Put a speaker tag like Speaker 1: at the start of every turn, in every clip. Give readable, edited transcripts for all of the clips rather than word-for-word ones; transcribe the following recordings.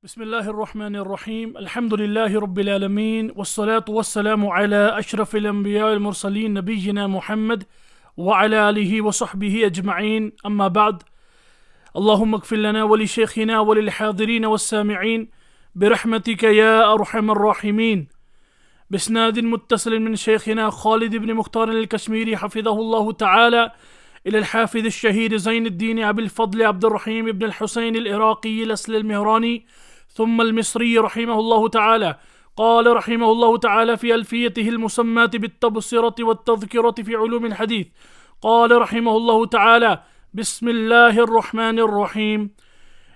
Speaker 1: بسم الله الرحمن الرحيم. الحمد لله رب العالمين، والصلاة والسلام على أشرف الأنبياء والمرسلين نبينا محمد وعلى آله وصحبه أجمعين. أما بعد، اللهم اغفر لنا ولشيخنا وللحاضرين والسامعين برحمتك يا أرحم الراحمين. بإسناد متصل من شيخنا خالد بن مختار الكشميري حفظه الله تعالى إلى الحافظ الشهير زين الدين أبي الفضل عبد الرحيم بن الحسين العراقي الأصل المهراني ثم المصري رحمه الله تعالى، قال رحمه الله تعالى في ألفيته المسماة بالتبصرة والتذكرة في علوم الحديث، قال رحمه الله تعالى: بسم الله الرحمن الرحيم.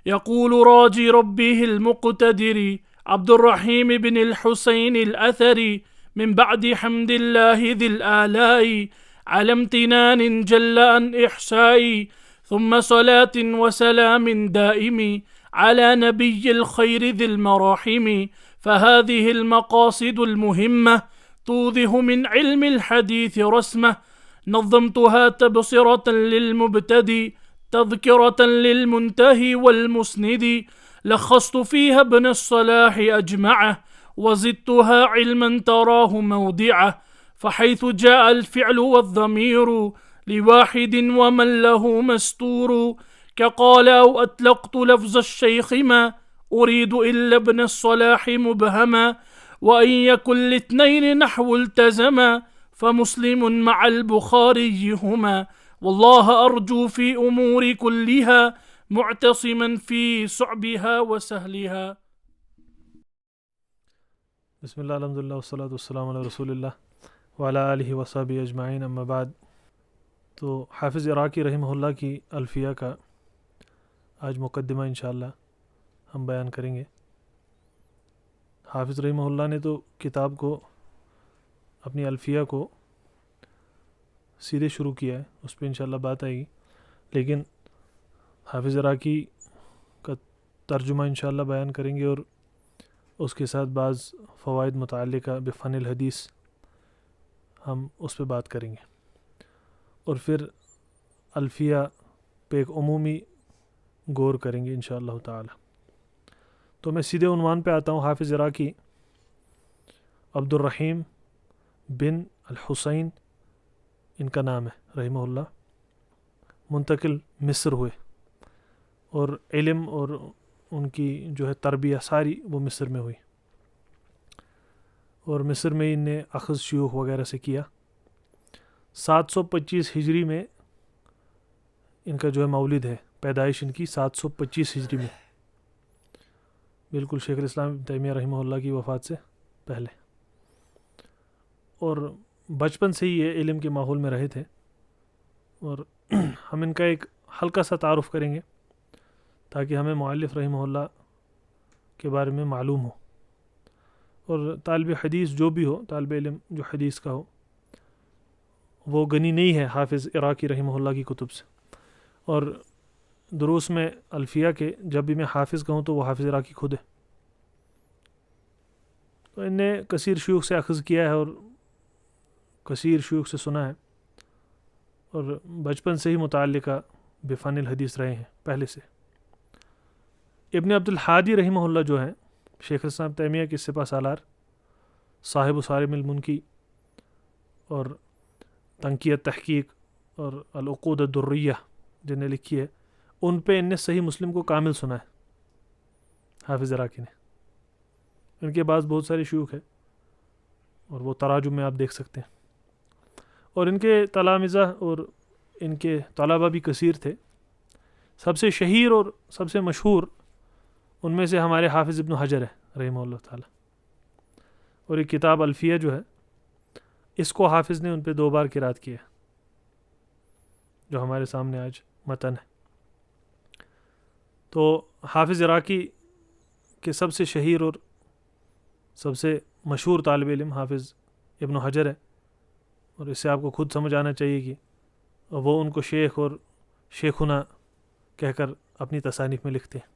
Speaker 1: يقول راجي ربه المقتدر عبد الرحيم بن الحسين الأثري: من بعد حمد الله ذي الآلاء على امتنان جل عن إحسائي، ثم صلاة وسلام دائم على نبي الخير ذي المراحم، فهذه المقاصد المهمة توضح من علم الحديث رسمه، نظمتها تبصرة للمبتدي تذكرة للمنتهي والمسند، لخصت فيها ابن الصلاح أجمعه وزدتها علما تراه موضعه، فحيث جاء الفعل والضمير لواحد ومن له مستور، كقال أو أطلقت لفظ الشيخ ما أريد إلا ابن الصلاح مبهما، وإن يكن الاثنين نحو التزما فمسلم مع البخاري هما، والله أرجو في أمور كلها معتصما في صعبها وسهلها.
Speaker 2: بسم اللہ الحمدللہ والصلاۃ والسلام علی رسول اللہ وعلی آلہ وصحبہ اجمعین، اما بعد. تو حافظ عراقی رحمہ اللہ کی الفیہ کا آج مقدمہ انشاءاللہ ہم بیان کریں گے. حافظ رحمہ اللہ نے تو کتاب کو، اپنی الفیہ کو سیدھے شروع کیا ہے، اس پہ انشاءاللہ بات آئے گی، لیکن حافظ عراقی کا ترجمہ انشاءاللہ بیان کریں گے، اور اس کے ساتھ بعض فوائد متعلقہ بفن الحدیث ہم اس پہ بات کریں گے، اور پھر الفیہ پہ ایک عمومی غور کریں گے انشاءاللہ تعالی. تو میں سیدھے عنوان پہ آتا ہوں. حافظ عراقی عبد الرحیم بن الحسین ان کا نام ہے رحمہ اللہ، منتقل مصر ہوئے، اور علم اور ان کی جو ہے تربیہ ساری وہ مصر میں ہوئی، اور مصر میں ان نے اخذ شیوخ وغیرہ سے کیا. 725 ہجری میں ان کا جو ہے مولد ہے، پیدائش ان کی 725 ہجری میں، بالکل شیخ الاسلام ابن تیمیہ رحمہ اللہ کی وفات سے پہلے. اور بچپن سے ہی یہ علم کے ماحول میں رہے تھے، اور ہم ان کا ایک ہلکا سا تعارف کریں گے تاکہ ہمیں مؤلف رحمہ اللہ کے بارے میں معلوم ہو، اور طالب حدیث جو بھی ہو، طالب علم جو حدیث کا ہو، وہ غنی نہیں ہے حافظ عراقی رحمہ اللہ کی کتب سے. اور دروس میں الفیہ کے جب بھی میں حافظ کہوں تو وہ حافظ عراقی خود ہے. تو ان نے کثیر شیوخ سے اخذ کیا ہے اور کثیر شیوخ سے سنا ہے، اور بچپن سے ہی متعلقہ بفن الحدیث رہے ہیں پہلے سے. ابن عبد الحادی رحمہ اللہ جو ہیں شیخ الاسلام تیمیہ کے سپہ سالار، صاحب صارم المنکی اور تنقیۃ تحقیق اور العقود الدریہ جن نے لکھی ہے، ان پہ ان نے صحیح مسلم کو کامل سنا ہے حافظ عراقی نے. ان کے بعد بہت سارے شیوخ ہیں، اور وہ تراجم میں آپ دیکھ سکتے ہیں، اور ان کے تلامذہ اور ان کے طلبہ بھی کثیر تھے. سب سے شہیر اور سب سے مشہور ان میں سے ہمارے حافظ ابن حجر ہے رحمہ اللہ تعالی. اور یہ کتاب الفیہ جو ہے، اس کو حافظ نے ان پہ 2 بار قرات کیا، جو ہمارے سامنے آج متن ہے. تو حافظ عراقی کے سب سے شہیر اور سب سے مشہور طالب علم حافظ ابن حجر ہے، اور اس سے آپ کو خود سمجھ آنا چاہیے کہ وہ ان کو شیخ اور شیخنا کہہ کر اپنی تصانیف میں لکھتے ہیں.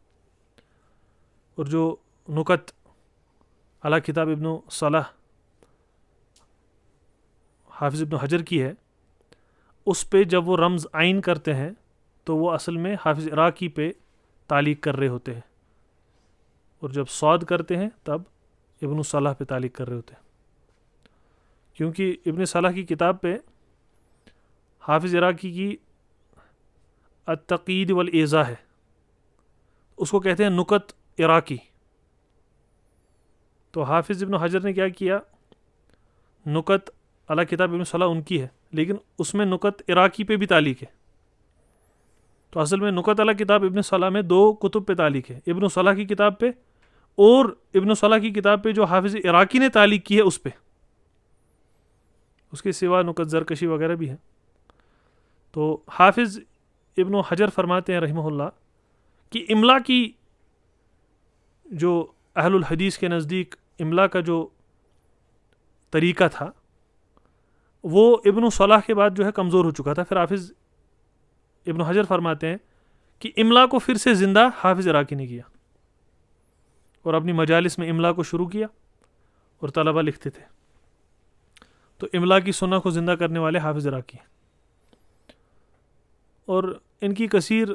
Speaker 2: اور جو نکت علی کتاب ابن صلاح حافظ ابن حجر کی ہے، اس پہ جب وہ رمز عین کرتے ہیں تو وہ اصل میں حافظ عراقی پہ تعلیق کر رہے ہوتے ہیں، اور جب صاد کرتے ہیں تب ابن صلاح پہ تعلیق کر رہے ہوتے ہیں، کیونکہ ابن صلاح کی کتاب پہ حافظ عراقی کی التقید والایضاح ہے، اس کو کہتے ہیں نکت عراقی. تو حافظ ابن حجر نے کیا کیا، نکت علی کتاب ابن صلاح ان کی ہے، لیکن اس میں نکت عراقی پہ بھی تعلیق ہے. تو اصل میں نکت علی کتاب ابن صلاح میں 2 کتب پہ تعلیق ہے، ابن صلاح کی کتاب پہ اور ابن صلاح کی کتاب پہ جو حافظ عراقی نے تعلیق کی ہے اس پہ. اس کے سوا نکت زرکشی وغیرہ بھی ہیں. تو حافظ ابن حجر فرماتے ہیں رحمہ اللہ کہ املا کی جو اہل الحدیث کے نزدیک املا کا جو طریقہ تھا وہ ابن صلاح کے بعد جو ہے کمزور ہو چکا تھا. پھر حافظ ابن حجر فرماتے ہیں کہ املا کو پھر سے زندہ حافظ عراقی نے کیا اور اپنی مجالس میں املا کو شروع کیا اور طلبہ لکھتے تھے. تو املا کی سنہ کو زندہ کرنے والے حافظ عراقی ہیں، اور ان کی کثیر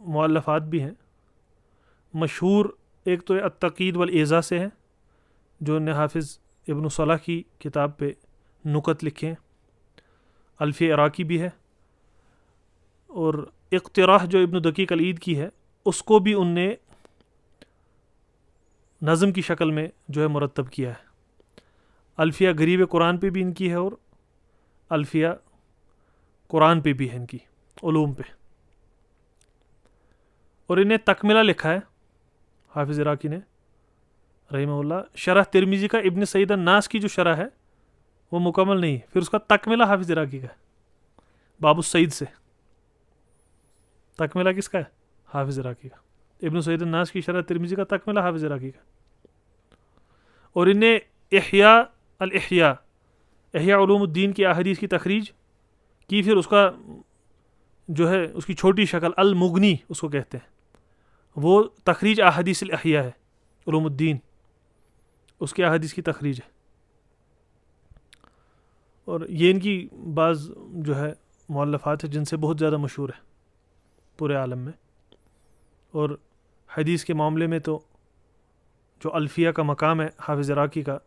Speaker 2: مؤلفات بھی ہیں. مشہور ایک تو التقید والایضاح سے ہے جو نے حافظ ابن صلاح کی کتاب پہ نکت لکھے ہیں. الفیہ عراقی بھی ہے، اور اقتراح جو ابن دقیق العید کی ہے اس کو بھی ان نے نظم کی شکل میں جو ہے مرتب کیا ہے. الفیہ غریب قرآن پہ بھی ان کی ہے، اور الفیہ قرآن پہ بھی ہے ان کی علوم پہ. اور انہیں تکملہ لکھا ہے حافظ عراقی نے رحمہ اللہ. شرح ترمذی کا ابن سعید الناس کی جو شرح ہے وہ مکمل نہیں ہے، پھر اس کا تکملہ حافظ عراقی کا ہے باب السعید سے. تکملہ کس کا ہے؟ حافظ عراقی کا. ابن سعید الناس کی شرح ترمذی کا تکملہ حافظ عراقی کا. اور انہیں احیاء علوم الدین کی احادیث کی تخریج کی، پھر اس کا جو ہے اس کی چھوٹی شکل المغنی اس کو کہتے ہیں، وہ تخریج احادیث الاحیاء ہے. علوم الدین اس کے احادیث کی تخریج ہے. اور یہ ان کی بعض جو ہے مؤلفات ہیں جن سے بہت زیادہ مشہور ہے پورے عالم میں. اور حدیث کے معاملے میں تو جو الفیہ کا مقام ہے حافظ عراقی کا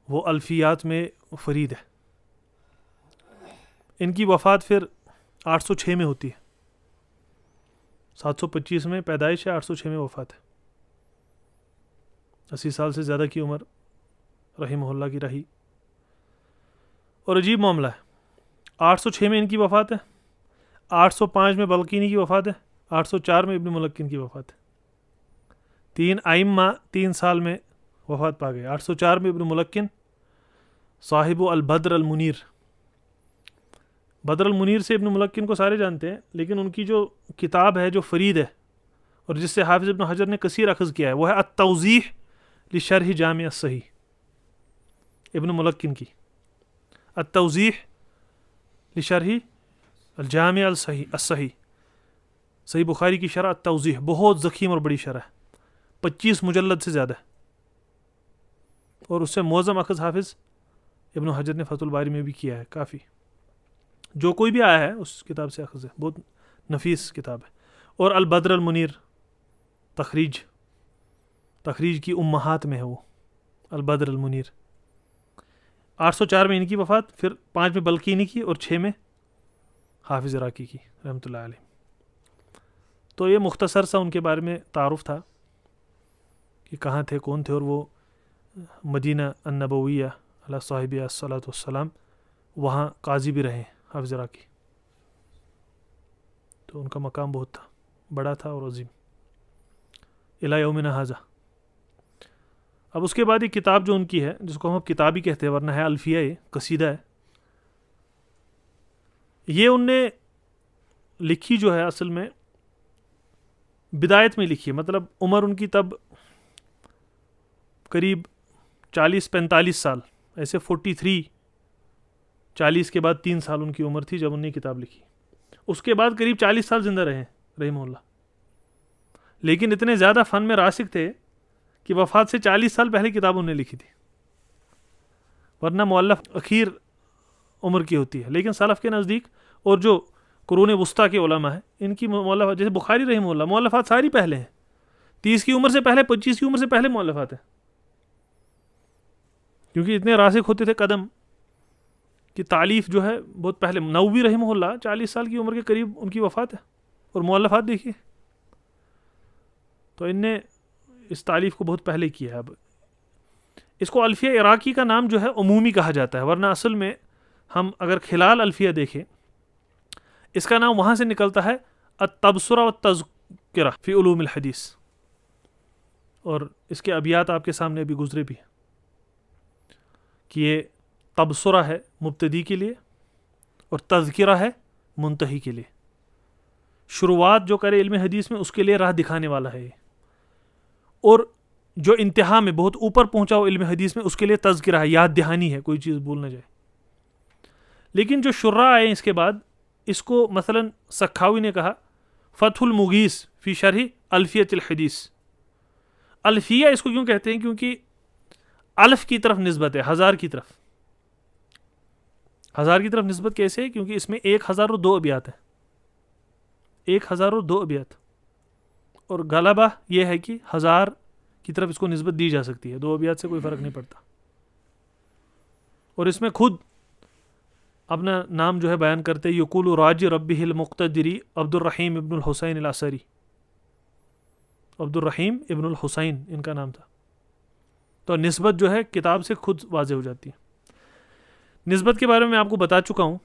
Speaker 2: وہ الفیات میں فرید ہے. ان کی وفات پھر 806 میں ہوتی ہے، 725 میں پیدائش ہے، 806 میں وفات ہے. 80 سال سے زیادہ کی عمر رحمہ اللہ کی رہی. اور عجیب معاملہ ہے، 806 میں ان کی وفات ہے، 805 میں بلقینی کی وفات ہے، 804 میں ابن ملکن کی وفات ہے. 3 ائمہ 3 سال میں وفات پا گئے. 804 میں ابن ملکن صاحب البدر المنیر. بدر المنیر سے ابن ملکن کو سارے جانتے ہیں، لیکن ان کی جو کتاب ہے جو فرید ہے اور جس سے حافظ ابن حجر نے کثیر اخذ کیا ہے وہ ہے التوضیح لشرح جامع الصحیح. ابن ملکن کی التوضیح لشرح الجامع الصحیح، صحیح بخاری کی شرح التوضیح، بہت ضخیم اور بڑی شرح ہے، 25 مجلد سے زیادہ ہے. اور اس سے معظم اخذ حافظ ابن حجر نے فتح الباری میں بھی کیا ہے. کافی جو کوئی بھی آیا ہے اس کتاب سے اخذ ہے، بہت نفیس کتاب ہے. اور البدر المنیر تخریج کی امہات میں ہے وہ البدر المنیر. 804 میں ان کی وفات، پھر 5 میں بلقینی کی اور 6 میں حافظ عراقی کی رحمۃ اللہ علیہ. تو یہ مختصر سا ان کے بارے میں تعارف تھا کہ کہاں تھے، کون تھے. اور وہ مدینہ النبویہ علی صاحبہ الصلاۃ والسلام وہاں قاضی بھی رہے حافظ عراقی. تو ان کا مقام بہت تھا، بڑا تھا اور عظیم الی یومنا ھذا. اب اس کے بعد ایک کتاب جو ان کی ہے جس کو ہم اب کتاب ہی کہتے ہیں ورنہ ہے الفیہ، قصیدہ ہے. یہ ان نے لکھی جو ہے اصل میں بدایت میں لکھی ہے، مطلب عمر ان کی تب قریب 40-45 سال، ایسے 43، 40 کے بعد 3 سال ان کی عمر تھی جب انہوں نے کتاب لکھی. اس کے بعد قریب 40 سال زندہ رہے رحمہ اللہ، لیکن اتنے زیادہ فن میں راسخ تھے کہ وفات سے 40 سال پہلے کتاب انہوں نے لکھی تھی، ورنہ مؤلف اخیر عمر کی ہوتی ہے. لیکن سلف کے نزدیک اور جو قرون وسطیٰ کے علماء ہیں ان کی مؤلفات، جیسے بخاری رحمہ اللہ، مؤلفات ساری پہلے ہیں، 30 کی عمر سے پہلے 25 کی عمر سے پہلے مؤلفات ہیں، کیونکہ اتنے راسخ ہوتے تھے قدم کہ تعلیف جو ہے بہت پہلے. نووی رحمہ اللہ 40 سال کی عمر کے قریب ان کی وفات ہے، اور مؤلفات دیکھیے. تو ان نے اس تعلیف کو بہت پہلے کیا ہے. اب اس کو الفیہ عراقی کا نام جو ہے عمومی کہا جاتا ہے، ورنہ اصل میں ہم اگر خلال الفیہ دیکھیں اس کا نام وہاں سے نکلتا ہے التبصرہ والتذکرہ فی علوم الحدیث، اور اس کے ابیات آپ کے سامنے بھی گزرے بھی ہیں کہ یہ تبصرہ ہے مبتدی کے لیے اور تذکرہ ہے منتہی کے لیے. شروعات جو کرے علم حدیث میں اس کے لیے راہ دکھانے والا ہے یہ، اور جو انتہا میں بہت اوپر پہنچا ہو علم حدیث میں اس کے لیے تذکرہ ہے، یاد دہانی ہے، کوئی چیز بھول نہ جائے. لیکن جو شراح آئے اس کے بعد، اس کو مثلا سکھاوی نے کہا فتح المغیث فی شرح الفیۃ الحدیث. الفیہ اس کو کیوں کہتے ہیں؟ کیونکہ الف کی طرف نسبت ہے، ہزار کی طرف. ہزار کی طرف نسبت کیسے ہے؟ کیونکہ اس میں 1002 ابیات ہیں، 1002 ابیات، اور غلبہ یہ ہے کہ 1000 کی طرف اس کو نسبت دی جا سکتی ہے، 2 ابیات سے کوئی فرق نہیں پڑتا. اور اس میں خود اپنا نام جو ہے بیان کرتے یقول راج ربہ المقتدری عبد الرحیم ابن الحسین العصری. عبد الرحیم ابن الحسین ان کا نام تھا. تو نسبت جو ہے کتاب سے خود واضح ہو جاتی ہے. نسبت کے بارے میں آپ کو بتا چکا ہوں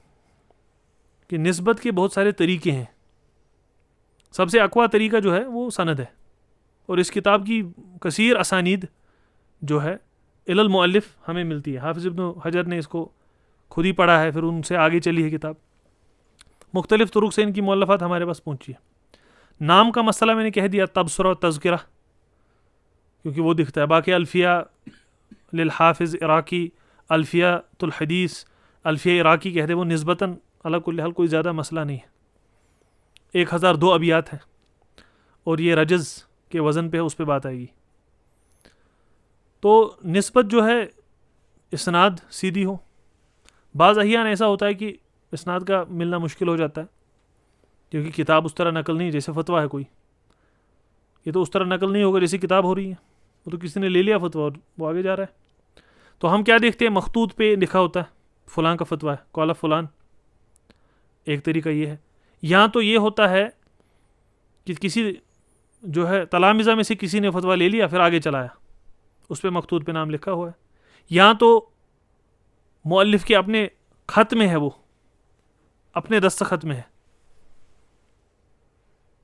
Speaker 2: کہ نسبت کے بہت سارے طریقے ہیں. سب سے اقویٰ طریقہ جو ہے وہ سند ہے، اور اس کتاب کی کثیر اسانید جو ہے الی المؤلف ہمیں ملتی ہے. حافظ ابن حجر نے اس کو خود ہی پڑھا ہے، پھر ان سے آگے چلی ہے کتاب. مختلف طرق سے ان کی مؤلفات ہمارے پاس پہنچی ہے. نام کا مسئلہ میں نے کہہ دیا، تبصرہ و تذکرہ، کیونکہ وہ دکھتا ہے. باقی الفیہ للحافظ عراقی، الفیۃ الحدیث، الفیہ عراقی کہتے ہیں، وہ نسبتاً علی کل حال کوئی زیادہ مسئلہ نہیں ہے. 1002 ابیات ہیں، اور یہ رجز کے وزن پہ ہے، اس پہ بات آئے گی. تو نسبت جو ہے اسناد سیدھی ہو. بعض احیان ایسا ہوتا ہے کہ اسناد کا ملنا مشکل ہو جاتا ہے، کیونکہ کتاب اس طرح نقل نہیں، جیسے فتویٰ ہے کوئی، یہ تو اس طرح نقل نہیں ہوگا جیسی کتاب ہو رہی ہے، وہ تو کسی نے لے لیا فتویٰ اور وہ آگے جا رہا ہے. تو ہم کیا دیکھتے ہیں؟ مخطوط پہ لکھا ہوتا ہے فلاں کا فتویٰ ہے، قال فلان. ایک طریقہ یہ ہے. یہاں تو یہ ہوتا ہے کہ کسی جو ہے تلامذہ میں سے کسی نے فتویٰ لے لیا، پھر آگے چلایا، اس پہ مخطوط پہ نام لکھا ہوا ہے. یہاں تو مؤلف کے اپنے خط میں ہے، وہ اپنے دستخط میں ہے،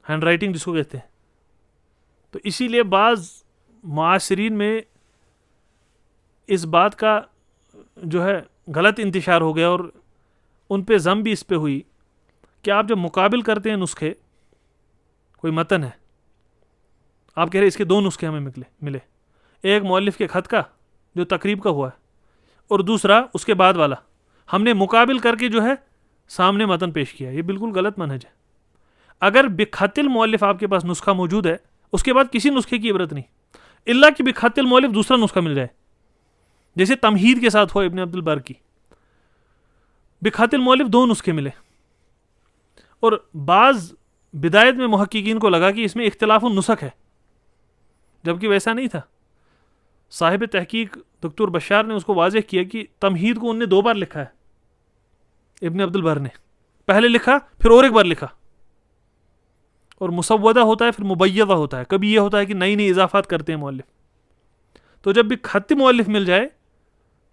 Speaker 2: ہینڈ رائٹنگ جس کو کہتے ہیں. تو اسی لیے بعض معاصرین میں اس بات کا جو ہے غلط انتشار ہو گیا، اور ان پہ ذم بھی اس پہ ہوئی کہ آپ جب مقابل کرتے ہیں نسخے، کوئی متن ہے، آپ کہہ رہے اس کے 2 نسخے ہمیں ملے، ایک مؤلف کے خط کا جو تقریب کا ہوا ہے، اور دوسرا اس کے بعد والا، ہم نے مقابل کر کے جو ہے سامنے متن پیش کیا. یہ بالکل غلط منہج ہے. اگر بخط المؤلف آپ کے پاس نسخہ موجود ہے، اس کے بعد کسی نسخے کی عبرت نہیں، الا کہ بخط المؤلف دوسرا نسخہ مل جائے، جیسے تمہید کے ساتھ ہوا ابن عبد البر کی. بخط المؤلف 2 نسخے ملے، اور بعض بدایت میں محققین کو لگا کہ اس میں اختلاف النسخ ہے، جبکہ ویسا نہیں تھا. صاحب تحقیق دکتور بشار نے اس کو واضح کیا کہ تمہید کو ان نے 2 بار لکھا ہے. ابن عبد البر نے پہلے لکھا، پھر اور ایک بار لکھا. اور مسودہ ہوتا ہے، پھر مبیضہ ہوتا ہے. کبھی یہ ہوتا ہے کہ نئی نئی اضافات کرتے ہیں مؤلف. تو جب بھی خط مؤلف مل جائے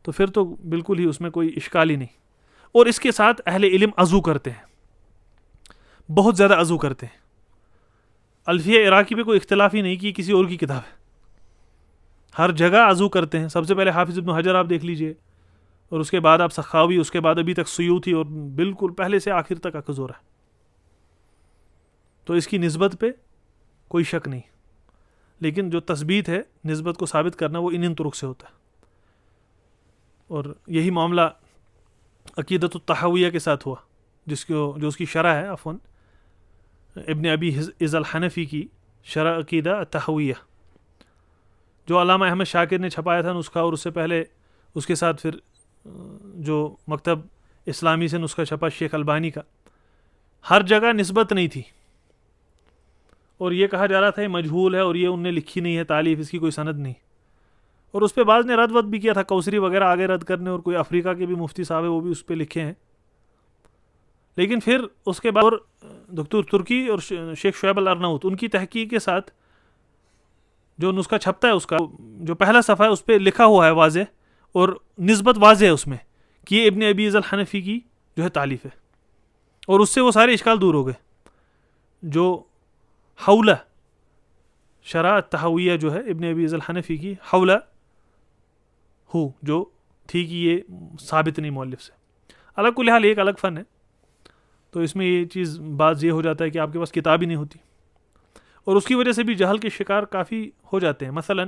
Speaker 2: تو پھر تو بالکل ہی اس میں کوئی اشکال ہی نہیں. اور اس کے ساتھ اہل علم عزو کرتے ہیں، بہت زیادہ عزو کرتے ہیں. الفیہ عراقی پہ کوئی اختلاف ہی نہیں کہ کسی اور کی کتاب ہے، ہر جگہ عزو کرتے ہیں. سب سے پہلے حافظ ابن حجر آپ دیکھ لیجئے، اور اس کے بعد آپ سخاوی، اس کے بعد ابھی تک سیوطی، اور بالکل پہلے سے آخر تک اخذ ہو رہا ہے. تو اس کی نسبت پہ کوئی شک نہیں. لیکن جو تثبیت ہے، نسبت کو ثابت کرنا، وہ ان طرق سے ہوتا ہے. اور یہی معاملہ عقیدۃ التحویہ کے ساتھ ہوا، جو اس کی شرح ہے عفواً ابن ابی عز الحنفی کی شرح عقیدہ التحویہ، جو علامہ احمد شاکر نے چھپایا تھا نسخہ، اور اس سے پہلے اس کے ساتھ پھر جو مکتب اسلامی سے نسخہ چھپا شیخ البانی کا. ہر جگہ نسبت نہیں تھی، اور یہ کہا جا رہا تھا یہ مجہول ہے اور یہ ان نے لکھی نہیں ہے تالیف، اس کی کوئی سند نہیں. اور اس پہ بعض نے رد ود بھی کیا تھا، کوثری وغیرہ آگے رد کرنے، اور کوئی افریقہ کے بھی مفتی صاحب ہے وہ بھی اس پہ لکھے ہیں. لیکن پھر اس کے بعد اور دکتور ترکی اور شیخ شعیب الارناؤت ان کی تحقیق کے ساتھ جو نسخہ چھپتا ہے اس کا جو پہلا صفحہ ہے اس پہ لکھا ہوا ہے واضح اور نسبت واضح ہے اس میں کہ یہ ابن ابی ذئب الحنفی کی جو ہے تالیف ہے. اور اس سے وہ سارے اشکال دور ہو گئے جو حولہ شرح التحویہ جو ہے ابن ابی ذئب الحنفی کی حولہ ہو جو تھی کہ یہ ثابت نہیں مؤلف سے. الگ کل حال ایک الگ فن ہے، تو اس میں یہ چیز بعض یہ ہو جاتا ہے کہ آپ کے پاس کتاب ہی نہیں ہوتی، اور اس کی وجہ سے بھی جہل کے شکار کافی ہو جاتے ہیں. مثلا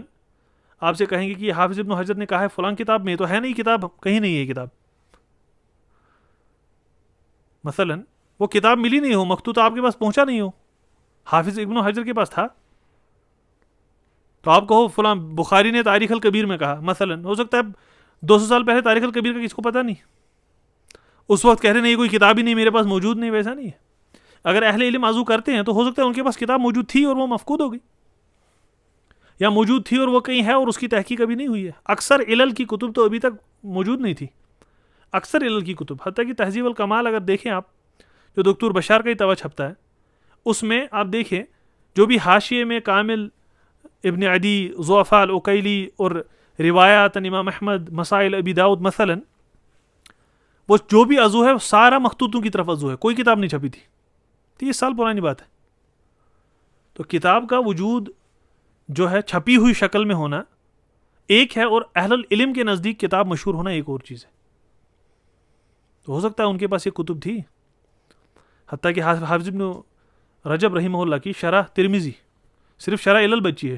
Speaker 2: آپ سے کہیں گے کہ حافظ ابن حجر نے کہا ہے فلاں کتاب میں، تو ہے نہیں کتاب، کہیں نہیں ہے کتاب. مثلا وہ کتاب ملی نہیں ہو، مخطوط آپ کے پاس پہنچا نہیں ہو، حافظ ابن حجر کے پاس تھا، تو آپ کہو فلاں بخاری نے تاریخ الکبیر میں کہا. مثلا ہو سکتا ہے 200 سال پہلے تاریخ الکبیر کا کس کو پتہ نہیں، اس وقت کہہ رہے نہیں کوئی کتاب ہی نہیں میرے پاس موجود نہیں. ویسا نہیں ہے. اگر اہل علم عزو کرتے ہیں تو ہو سکتا ہے ان کے پاس کتاب موجود تھی اور وہ مفقود ہو گئی، یا موجود تھی اور وہ کہیں ہے اور اس کی تحقیق ابھی نہیں ہوئی ہے. اکثر علل کی کتب تو ابھی تک موجود نہیں تھی، اکثر علل کی کتب، حتیٰ کہ تہذیب الکمال اگر دیکھیں آپ جو دکتور بشار کا ہی طبع چھپتا ہے اس میں آپ دیکھیں جو بھی حاشیے میں کامل ابن عدی ضعفاء العقیلی اور روایات امام احمد مسائل ابی داؤد مثلا وہ جو بھی عزو ہے سارا مخطوطوں کی طرف عزو ہے، کوئی کتاب نہیں چھپی تھی. 30 سال پرانی بات ہے. تو کتاب کا وجود جو ہے چھپی ہوئی شکل میں ہونا ایک ہے، اور اہل العلم کے نزدیک کتاب مشہور ہونا ایک اور چیز ہے. تو ہو سکتا ہے ان کے پاس یہ کتب تھی. حتیٰ کہ حافظ ابن رجب رحمہ اللہ کی شرح ترمذی صرف شرح علل بچی ہے،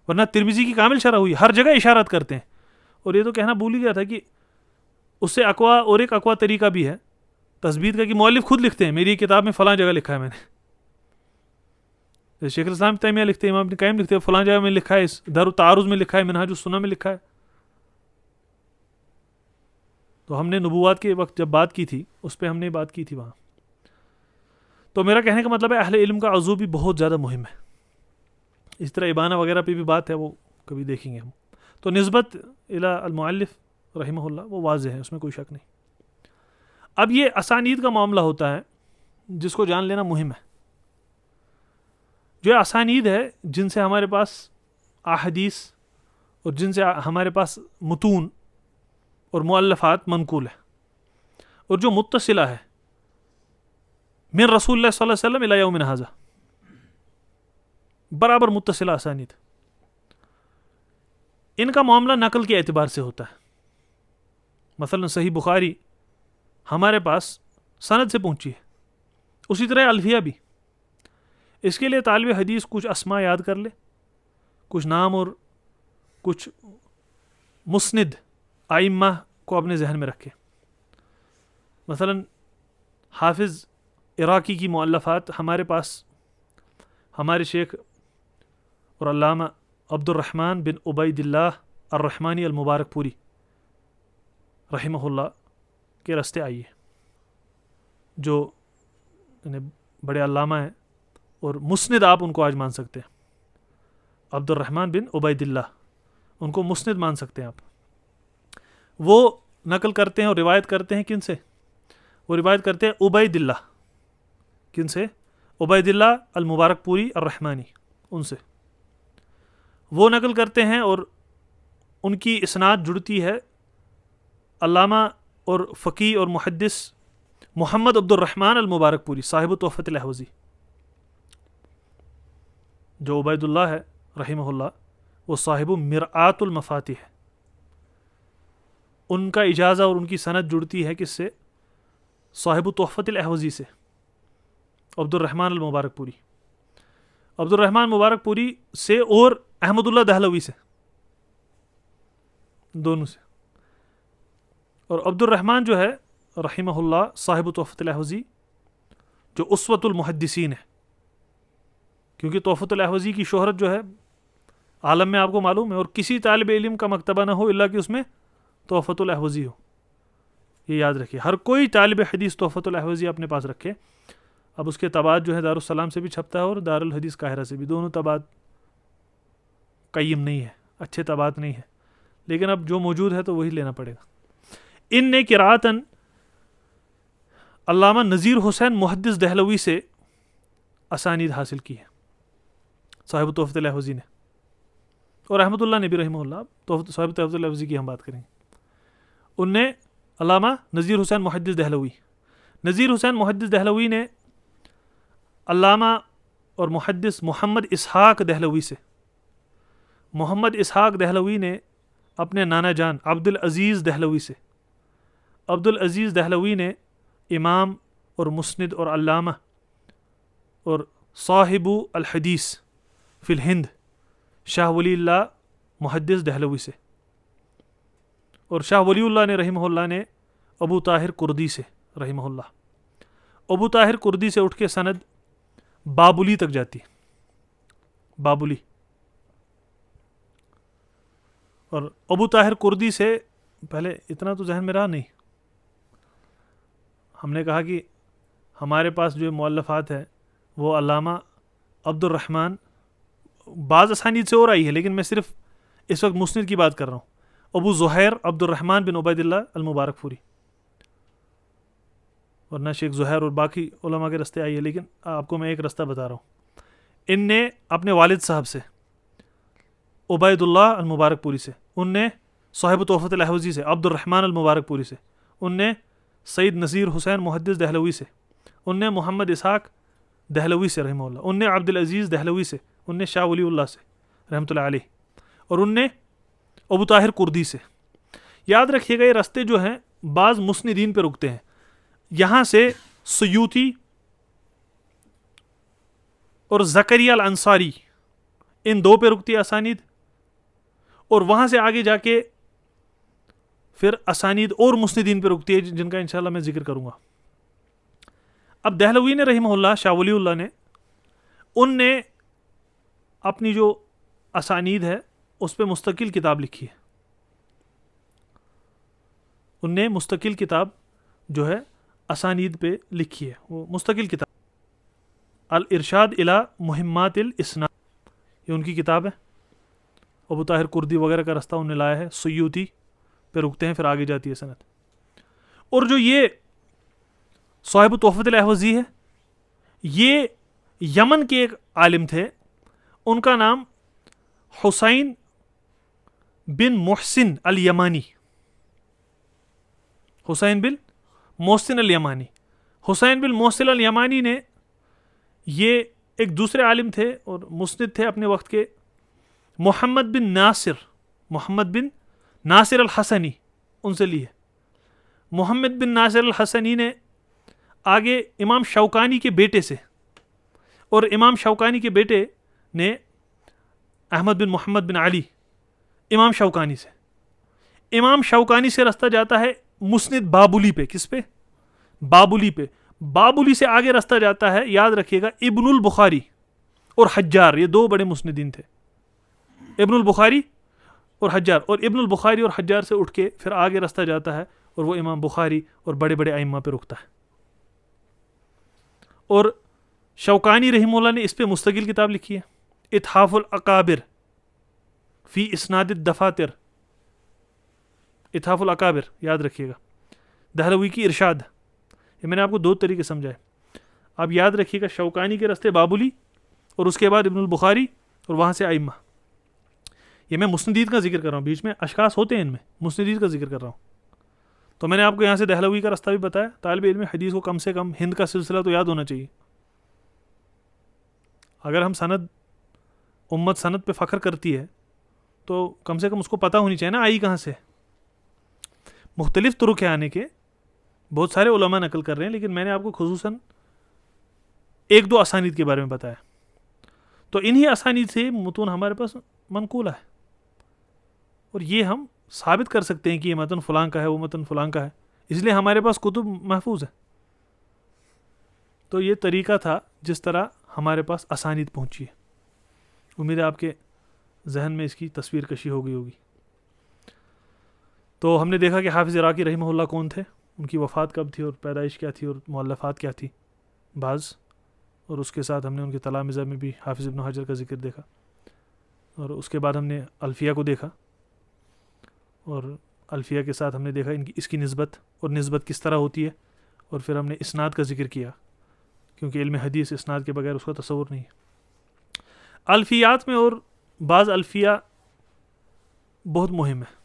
Speaker 2: ورنہ ترمذی کی کامل شرح ہوئی، ہر جگہ اشارات کرتے ہیں. اور یہ تو کہنا بھول ہی گیا تھا کہ اس سے اقوا اور ایک اقوا طریقہ بھی ہے تثبیت کا کہ مؤلف خود لکھتے ہیں میری کتاب میں فلاں جگہ لکھا ہے میں نے. شیخ الاسلام تیمیہ لکھتے ہیں، امام ابن قیم لکھتے ہیں فلاں جگہ میں لکھا ہے، اس دار التعارض میں لکھا ہے، منہاج السنہ میں لکھا ہے. تو ہم نے نبوات کے وقت جب بات کی تھی اس پہ ہم نے بات کی تھی وہاں. تو میرا کہنے کا مطلب ہے اہل علم کا عضو بھی بہت زیادہ مہم ہے. اس طرح ابانہ وغیرہ پہ بھی بات ہے، وہ کبھی دیکھیں گے ہم. تو نسبت الی المؤلف رحمہ اللہ وہ واضح ہے، اس میں کوئی شک نہیں. اب یہ اسانید کا معاملہ ہوتا ہے جس کو جان لینا مہم ہے. جو اسانید ہے جن سے ہمارے پاس احادیث اور جن سے ہمارے پاس متون اور مؤلفات منقول ہے، اور جو متصلہ ہے من رسول اللہ صلی اللہ علیہ وسلم الی یومنا ھذا، برابر متصلہ اسانید، ان کا معاملہ نقل کے اعتبار سے ہوتا ہے. مثلا صحیح بخاری ہمارے پاس سند سے پہنچی ہے، اسی طرح الفیہ بھی. اس کے لیے طالب حدیث کچھ اسماء یاد کر لے، کچھ نام اور کچھ مسند ائمہ کو اپنے ذہن میں رکھے. مثلا حافظ عراقی کی مؤلفات ہمارے پاس ہمارے شیخ اور علامہ عبد الرحمن بن عبید اللہ الرحمانی المبارک پوری رحمہ اللہ کے راستے آئی ہے، جو بڑے علامہ ہیں اور مسند آپ ان کو آج مان سکتے ہیں. عبد الرحمن بن عبید اللہ ان کو مسند مان سکتے ہیں آپ. وہ نقل کرتے ہیں اور روایت کرتے ہیں کن سے؟ وہ روایت کرتے ہیں عبید اللہ. کن سے؟ عبید اللہ المبارک پوری الرحمانی، ان سے وہ نقل کرتے ہیں، اور ان کی اسناد جڑتی ہے علامہ اور فقی اور محدث محمد عبد الرحمن المبارک پوری صاحب تحفۃ الاحوذی. جو عبید اللہ ہے رحمہ اللہ وہ صاحب مرآۃ المفاتیح ہے. ان کا اجازہ اور ان کی سند جڑتی ہے کس سے؟ صاحب تحفۃ الاحوذی سے، عبد الرحمن المبارک پوری. عبد الرحمن مبارک پوری سے اور احمد اللہ دہلوی سے، دونوں سے. اور عبد الرحمن جو ہے رحمہ اللہ صاحب تحفۃ الاحوذی جو اسوۃ المحدثین ہے، کیونکہ تحفۃ الاحوذی کی شہرت جو ہے عالم میں آپ کو معلوم ہے، اور کسی طالب علم کا مکتبہ نہ ہو الا کہ اس میں تحفۃ الاحوذی ہو. یہ یاد رکھیے، ہر کوئی طالب حدیث تحفۃ الاحوذی اپنے پاس رکھے. اب اس کے طبعات جو ہے دارالسلام سے بھی چھپتا ہے اور دارالحدیث قاہرہ سے بھی، دونوں طبعات قیم نہیں ہے، اچھے طبعات نہیں ہے، لیکن اب جو موجود ہے تو وہی لینا پڑے گا۔ ان نے قراءتاً علامہ نذیر حسین محدث دہلوی سے اسانید حاصل کی ہے، صاحب تحفۃ الاحوزی نے، اور احمد اللہ نے بھی رحمہ اللہ، صاحب تحفۃ الاحوزی کی ہم بات کریں گے۔ ان نے علامہ نذیر حسین محدث دہلوی، نذیر حسین محدث دہلوی نے علامہ اور محدث محمد اسحاق دہلوی سے، محمد اسحاق دہلوی نے اپنے نانا جان عبد العزیز دہلوی سے، عبد العزیز دہلوی نے امام اور مسند اور علامہ اور صاحب الحدیث فی الہند شاہ ولی اللہ محدث دہلوی سے، اور شاہ ولی اللہ نے رحمہ اللہ نے ابو طاہر کردی سے رحمہ اللہ، ابو طاہر کردی سے اٹھ کے سند بابلی تک جاتی ہے، بابلی، اور ابو طاہر کردی سے پہلے اتنا تو ذہن میں رہا نہیں، ہم نے کہا کہ ہمارے پاس جو مؤلفات ہے وہ علامہ عبد الرحمن، بعض اسانید سے اور آئی ہے لیکن میں صرف اس وقت مسند کی بات کر رہا ہوں، ابو زہیر عبد الرحمن بن عبید اللہ المبارک پوری، ورنہ شیخ زہیر اور باقی علماء کے رستے آئی ہے، لیکن آپ کو میں ایک رستہ بتا رہا ہوں۔ ان نے اپنے والد صاحب سے عبید اللہ المبارک پوری سے، ان نے صاحب تحفۃ الاحوزی سے عبد الرحمن المبارک پوری سے، ان نے سید نذیر حسین محدث دہلوی سے، ان نے محمد اسحاق دہلوی سے رحمہ اللہ، ان نے عبد العزیز دہلوی سے، ان نے شاہ ولی اللہ سے رحمۃ اللہ علیہ، اور ان نے ابو طاہر کردی سے۔ یاد رکھیے گا یہ رستے جو ہیں بعض مسندین پہ رکتے ہیں، یہاں سے سیوطی اور زکریا الانصاری ان دو پہ رکتی ہے اسانید، اور وہاں سے آگے جا کے پھر اسانید اور مسندین پہ رکتی ہے جن کا انشاءاللہ میں ذکر کروں گا۔ اب دہلوی نے رحمہ اللہ، شاہ ولی اللہ نے، ان نے اپنی جو اسانید ہے اس پہ مستقل کتاب لکھی ہے، ان نے مستقل کتاب جو ہے اسانید پہ لکھی ہے، وہ مستقل کتاب الارشاد الی مہمات الاسناد، یہ ان کی کتاب ہے۔ ابو طاہر کردی وغیرہ کا رستہ انہوں نے لایا ہے، سیوطی پہ رکتے ہیں پھر آگے جاتی ہے سند۔ اور جو یہ صاحب تحفۃ الاحوزی ہے، یہ یمن کے ایک عالم تھے، ان کا نام حسین بن محسن الیمانی، حسین بن محسن الیمانی، حسین بن محسن الیمانی نے، یہ ایک دوسرے عالم تھے اور مسند تھے اپنے وقت کے، محمد بن ناصر الحسنی، ان سے لی ہے۔ محمد بن ناصر الحسنی نے آگے امام شوکانی کے بیٹے سے، اور امام شوکانی کے بیٹے نے احمد بن محمد بن علی، امام شوکانی سے، امام شوکانی سے رستہ جاتا ہے مسند بابلی پہ، کس پہ؟ بابلی پہ۔ بابلی سے آگے رستہ جاتا ہے، یاد رکھیے گا، ابن البخاری اور حجار، یہ دو بڑے مسندین تھے، ابن البخاری اور حجار، اور ابن البخاری اور حجار سے اٹھ کے پھر آگے رستہ جاتا ہے اور وہ امام بخاری اور بڑے بڑے ائمہ پہ رکتا ہے۔ اور شوکانی رحمہ اللہ نے اس پہ مستقل کتاب لکھی ہے، اتحاف الاکابر فی اسناد الدفاتر، اتحاف الاکابر، یاد رکھیے گا، دہلوی کی ارشاد، یہ میں نے آپ کو دو طریقے سمجھائے، آپ یاد رکھیے گا، شوکانی کے رستے بابلی اور اس کے بعد ابن البخاری اور وہاں سے ائمہ۔ یہ میں مسندید کا ذکر کر رہا ہوں، بیچ میں اشخاص ہوتے ہیں ان میں، مسندید کا ذکر کر رہا ہوں۔ تو میں نے آپ کو یہاں سے دہلوی کا رستہ بھی بتایا، طالب علم حدیث کو کم سے کم ہند کا سلسلہ تو یاد ہونا چاہیے۔ اگر ہم امت سند پہ فخر کرتی ہے تو کم سے کم اس کو پتہ ہونی چاہیے نا آئی کہاں سے۔ مختلف طرق آنے کے بہت سارے علماء نقل کر رہے ہیں، لیکن میں نے آپ کو خصوصاً ایک دو اسانید کے بارے میں بتایا، تو انہی اسانید سے متون ہمارے پاس منقولہ ہے، اور یہ ہم ثابت کر سکتے ہیں کہ یہ متن فلاں کا ہے، وہ متن فلاں کا ہے، اس لیے ہمارے پاس کتب محفوظ ہے۔ تو یہ طریقہ تھا جس طرح ہمارے پاس اسانید پہنچی ہے۔ امید ہے آپ کے ذہن میں اس کی تصویر کشی ہو گئی ہوگی۔ تو ہم نے دیکھا کہ حافظ عراقی رحمہ اللہ کون تھے، ان کی وفات کب تھی اور پیدائش کیا تھی اور مؤلفات کیا تھی، بعض اور اس کے ساتھ ہم نے ان کے تلامذہ میں بھی حافظ ابن حجر کا ذکر دیکھا، اور اس کے بعد ہم نے الفیہ کو دیکھا، اور الفیہ کے ساتھ ہم نے دیکھا اس کی نسبت اور نسبت کس طرح ہوتی ہے، اور پھر ہم نے اسناد کا ذکر کیا، کیونکہ علم حدیث اسناد کے بغیر اس کا تصور نہیں ہے۔ الفیات میں اور بعض الفیہ بہت مہم ہے،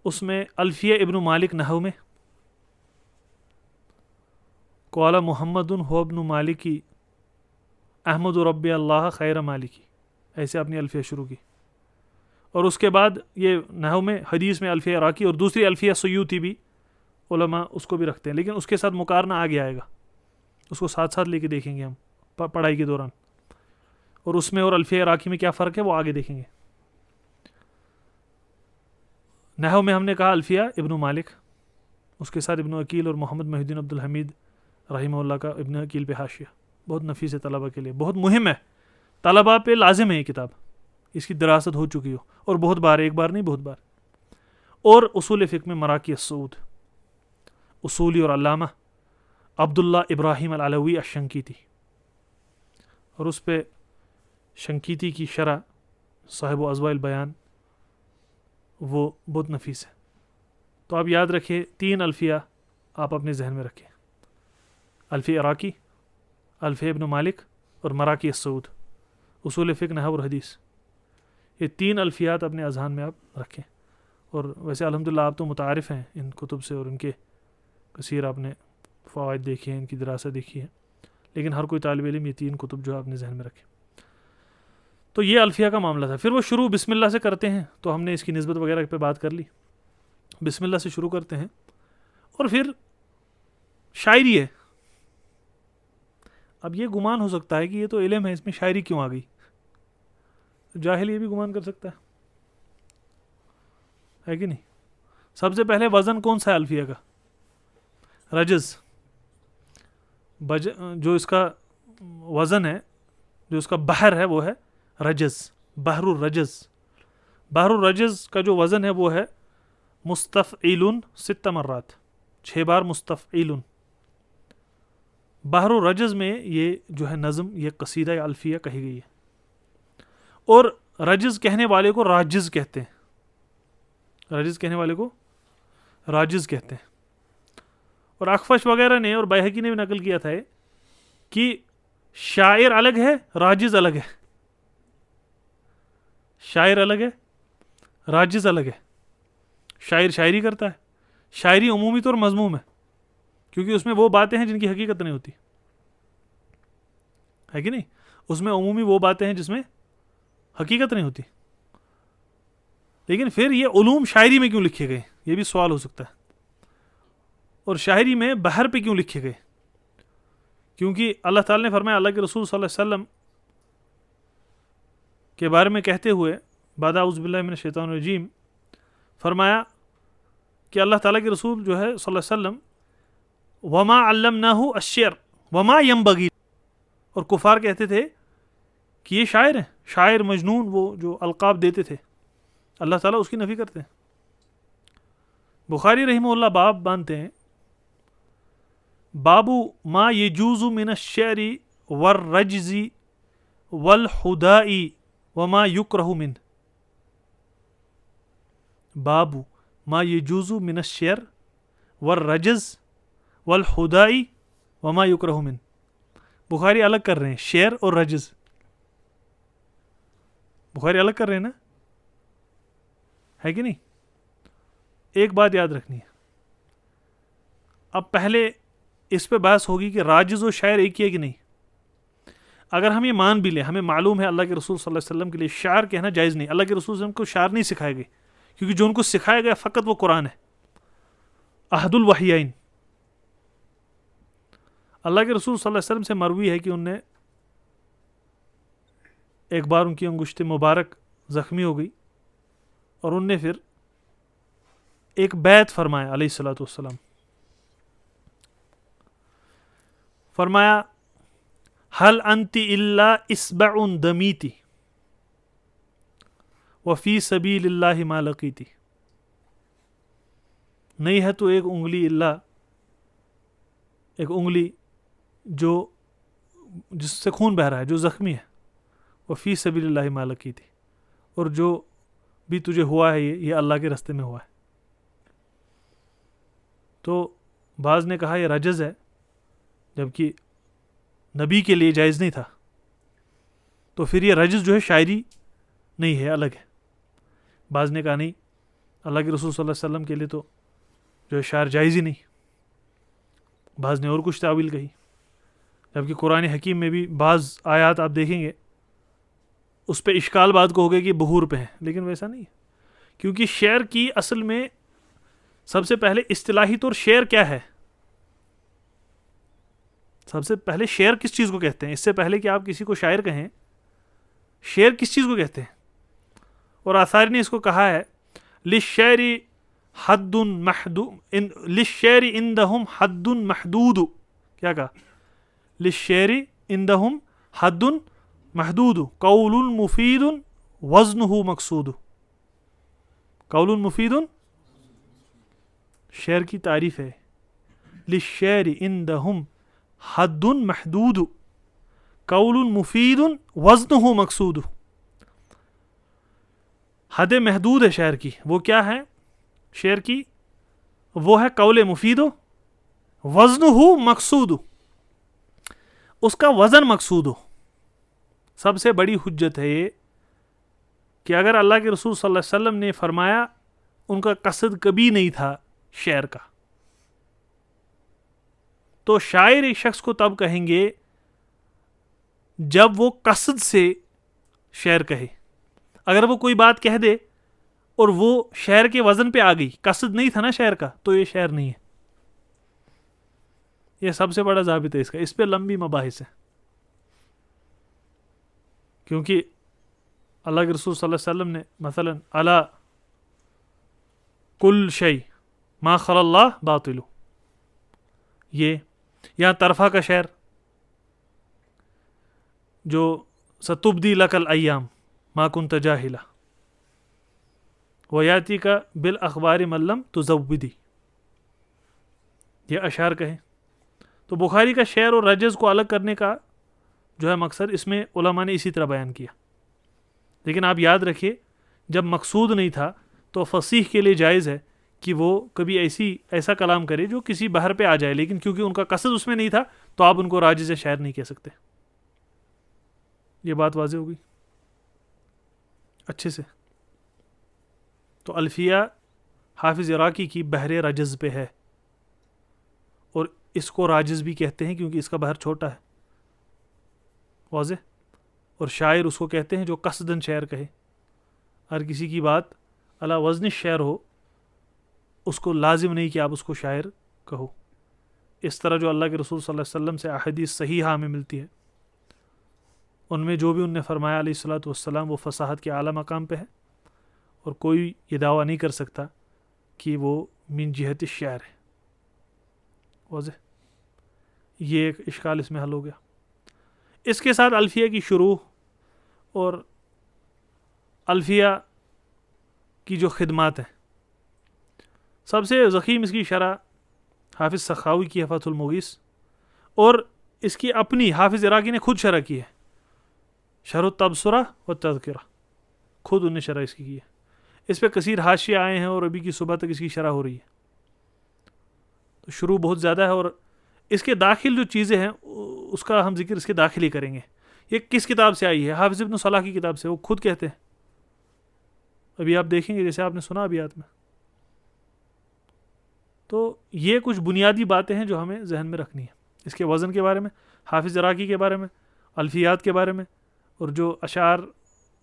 Speaker 2: اس میں الفیہ ابن مالک نحو میں، قال محمد هو ابن مالکی احمد رب اللہ خیر مالکی، ایسے اپنی الفیہ شروع کی، اور اس کے بعد یہ نحو میں حدیث میں الفیہ عراقی، اور دوسری الفیہ سیوطی بھی علماء اس کو بھی رکھتے ہیں، لیکن اس کے ساتھ مقارنہ آگے آئے گا، اس کو ساتھ ساتھ لے کے دیکھیں گے ہم پڑھائی کے دوران، اور اس میں اور الفیہ عراقی میں کیا فرق ہے وہ آگے دیکھیں گے۔ نحو میں ہم نے کہا الفیہ ابن مالک، اس کے ساتھ ابن عقیل اور محمد محی الدین عبد الحمید رحمہ اللہ کا ابن عقیل پہ حاشیہ، بہت نفیس ہے طلبہ کے لیے، بہت مہم ہے، طلبہ پہ لازم ہے یہ کتاب، اس کی دراست ہو چکی ہو، اور بہت بار، ایک بار نہیں بہت بار۔ اور اصول فقہ میں مراقی السعود، اصولی اور علامہ عبداللہ ابراہیم العلوی الشنقیطی، اور اس پہ شنقیطی کی شرح صاحب و اضواء البیان وہ بہت نفیس ہے۔ تو آپ یاد رکھیں، 3 الفیہ آپ اپنے ذہن میں رکھیں، الفیہ عراقی، الفیہ ابن مالک، اور مراقی السعود، اصول فقہ نحو اور حدیث، یہ 3 الفیات اپنے اذہان میں آپ رکھیں۔ اور ویسے الحمدللہ آپ تو متعارف ہیں ان کتب سے، اور ان کے کثیر آپ نے فوائد دیکھے ہیں، ان کی دراست دیکھی ہے، لیکن ہر کوئی طالب علم یہ 3 کتب جو اپنے ذہن میں رکھے۔ تو یہ الفیہ کا معاملہ تھا۔ پھر وہ شروع بسم اللہ سے کرتے ہیں، تو ہم نے اس کی نسبت وغیرہ پہ بات کر لی، بسم اللہ سے شروع کرتے ہیں، اور پھر شاعری ہے۔ اب یہ گمان ہو سکتا ہے کہ یہ تو علم ہے، اس میں شاعری کیوں آ گئی؟ جاہل یہ بھی گمان کر سکتا ہے کہ نہیں؟ سب سے پہلے وزن کون سا ہے الفیہ کا؟ رجز، جو اس کا وزن ہے، جو اس کا بحر ہے وہ ہے رجز، بحر الرجز۔ بحر الرجز کا جو وزن ہے وہ ہے مستفعیل 6 مرات، 6 بار مستفعیل۔ بحر الرجز میں یہ جو ہے نظم، یہ قصیدہ یا الفیہ کہی گئی ہے، اور رجز کہنے والے کو راجز کہتے ہیں، رجز کہنے والے کو راجز کہتے ہیں۔ اور اخفش وغیرہ نے اور بیہقی نے بھی نقل کیا تھا کہ شاعر الگ ہے، راجز الگ ہے، شاعر الگ ہے، راجز الگ ہے۔ شاعر شاعری کرتا ہے، شاعری عمومی طور مضموم ہے، کیونکہ اس میں وہ باتیں ہیں جن کی حقیقت نہیں ہوتی ہے کہ نہیں؟ اس میں عمومی وہ باتیں ہیں جس میں حقیقت نہیں ہوتی۔ لیکن پھر یہ علوم شاعری میں کیوں لکھے گئے، یہ بھی سوال ہو سکتا ہے، اور شاعری میں بحر پہ کیوں لکھے گئے؟ کیونکہ اللہ تعالیٰ نے فرمایا، اللہ کے رسول صلی اللہ علیہ وسلم کے بارے میں کہتے ہوئے، بعد اعوذ باللہ من الشیطان الرجیم، فرمایا کہ اللہ تعالیٰ کے رسول جو ہے صلی اللہ علیہ وسلم، وما علمناہ الشعر وما ینبغی، اور کفار کہتے تھے کہ یہ شاعر ہیں، شاعر، مجنون، وہ جو القاب دیتے تھے، اللہ تعالیٰ اس کی نفی کرتے ہیں۔ بخاری رحمہ اللہ باب باندھتے ہیں، باب ما یجوز من الشعر والرجز والحداء وما یکرہ من، باب ما یجوز من الشعر والرجز والحداء وما یکرہ من۔ بخاری الگ کر رہے ہیں شعر اور رجز، بخاری الگ کر رہے ہیں نا، ہے کہ نہیں؟ ایک بات یاد رکھنی ہے، اب پہلے اس پہ بحث ہوگی کہ راجز و شاعر ایک ہی ہے کہ نہیں۔ اگر ہم یہ مان بھی لیں، ہمیں معلوم ہے اللہ کے رسول صلی اللہ علیہ وسلم کے لیے شعر کہنا جائز نہیں، اللہ کے رسول صلی اللہ علیہ وسلم کو شعر نہیں سکھائے گئے، کیونکہ جو ان کو سکھایا گیا فقط وہ قرآن ہے، احد الوحیین۔ اللہ کے رسول صلی اللہ علیہ وسلم سے مروی ہے کہ ان نے ایک بار ان کی انگشت مبارک زخمی ہو گئی، اور ان نے پھر ایک بیعت فرمایا علیہ الصلوۃ والسلام، فرمایا حل انت الا اصبع دمیتی وفی سبیل اللہ ما لقیتی، نہیں ہے تو ایک انگلی الا، ایک انگلی جو جس سے خون بہ رہا ہے، جو زخمی ہے، وہ فی سبیل اللہ ما لکی تھی، اور جو بھی تجھے ہوا ہے یہ اللہ کے راستے میں ہوا ہے. تو بعض نے کہا یہ رجز ہے، جبکہ نبی کے لیے جائز نہیں تھا. تو پھر یہ رجز جو ہے شاعری نہیں ہے، الگ ہے. بعض نے کہا نہیں، اللہ کے رسول صلی اللہ علیہ وسلم کے لیے تو جو ہے شعر جائز ہی نہیں. بعض نے اور کچھ تعویل کہی، جبکہ قرآن حکیم میں بھی بعض آیات آپ دیکھیں گے اس پہ اشکال بات کو ہوگا کہ بہور پہ ہیں، لیکن ویسا نہیں ہے. کیونکہ شعر کی اصل میں سب سے پہلے اصطلاحی طور شعر کیا ہے؟ سب سے پہلے شعر کس چیز کو کہتے ہیں؟ اس سے پہلے کہ آپ کسی کو شاعر کہیں، شعر کس چیز کو کہتے ہیں؟ اور آثار نے اس کو کہا ہے للشعر حد محدود، للشعر عندهم حد محدود. کیا کہا؟ للشعر عندهم حد محدود قول مفید وزنه مقصود. قول مفید شعر کی تعریف ہے. للشعر عندهم حد محدود قول مفید وزنه مقصود. حد محدود ہے شعر کی، وہ کیا ہے شعر کی؟ وہ ہے قول مفید وزنہ مقصود، اس کا وزن مقصود ہو. سب سے بڑی حجت ہے یہ کہ اگر اللہ کے رسول صلی اللہ علیہ وسلم نے فرمایا ان کا قصد کبھی نہیں تھا شعر کا، تو شاعر ایک شخص کو تب کہیں گے جب وہ قصد سے شعر کہے. اگر وہ کوئی بات کہہ دے اور وہ شعر کے وزن پہ آ گئی، قصد نہیں تھا نا شعر کا، تو یہ شعر نہیں ہے. یہ سب سے بڑا ضابط ہے اس کا. اس پہ لمبی مباحث ہے، کیونکہ اللہ کے رسول صلی اللہ علیہ وسلم نے مثلا الا کل شیء ما خلا اللہ باطل، یہ یہاں طرفہ کا شعر جو ستبدی لک الایام ما کنت جاہلا ویاتی کا بالاخبار من لم تزودی، یہ اشعار کہیں. تو بخاری کا شعر اور رجز کو الگ کرنے کا جو ہے مقصد، اس میں علماء نے اسی طرح بیان کیا. لیکن آپ یاد رکھیے جب مقصود نہیں تھا تو فصیح کے لیے جائز ہے کہ وہ کبھی ایسا کلام کرے جو کسی بحر پہ آ جائے، لیکن کیونکہ ان کا قصد اس میں نہیں تھا تو آپ ان کو راجز شعر نہیں کہہ سکتے. یہ بات واضح ہو گئی اچھے سے. تو الفیہ حافظ عراقی کی بحر رجز پہ ہے، اور اس کو راجز بھی کہتے ہیں کیونکہ اس کا بحر چھوٹا ہے. واضح. اور شاعر اس کو کہتے ہیں جو قصدن شعر کہے. ہر کسی کی بات علی وزن شعر ہو اس کو لازم نہیں کہ آپ اس کو شاعر کہو. اس طرح جو اللہ کے رسول صلی اللہ علیہ وسلم سے احادیث صحیحہ ہمیں ملتی ہے، ان میں جو بھی ان نے فرمایا علیہ الصلوۃ والسلام وہ فصاحت کے اعلیٰ مقام پہ ہے، اور کوئی یہ دعویٰ نہیں کر سکتا کہ وہ من جہت الشعر ہے. واضح. یہ ایک اشکال اس میں حل ہو گیا. اس کے ساتھ الفیہ کی شروح اور الفیہ کی جو خدمات ہیں، سب سے ضخیم اس کی شرح حافظ سخاوی کی ہے فتح المغیث، اور اس کی اپنی حافظ عراقی نے خود شرح کی ہے شرح التبصرہ و تذکرہ، خود انہیں شرح اس کی ہے. اس پہ کثیر حاشیے آئے ہیں اور ابھی کی صبح تک اس کی شرح ہو رہی ہے. تو شروع بہت زیادہ ہے، اور اس کے داخل جو چیزیں ہیں اس کا ہم ذکر اس کے داخل ہی کریں گے. یہ کس کتاب سے آئی ہے؟ حافظ ابن صلاح کی کتاب سے. وہ خود کہتے ہیں، ابھی آپ دیکھیں گے جیسے آپ نے سنا ابیات میں. تو یہ کچھ بنیادی باتیں ہیں جو ہمیں ذہن میں رکھنی ہے. اس کے وزن کے بارے میں، حافظ عراقی کے بارے میں، الفیات کے بارے میں، اور جو اشعار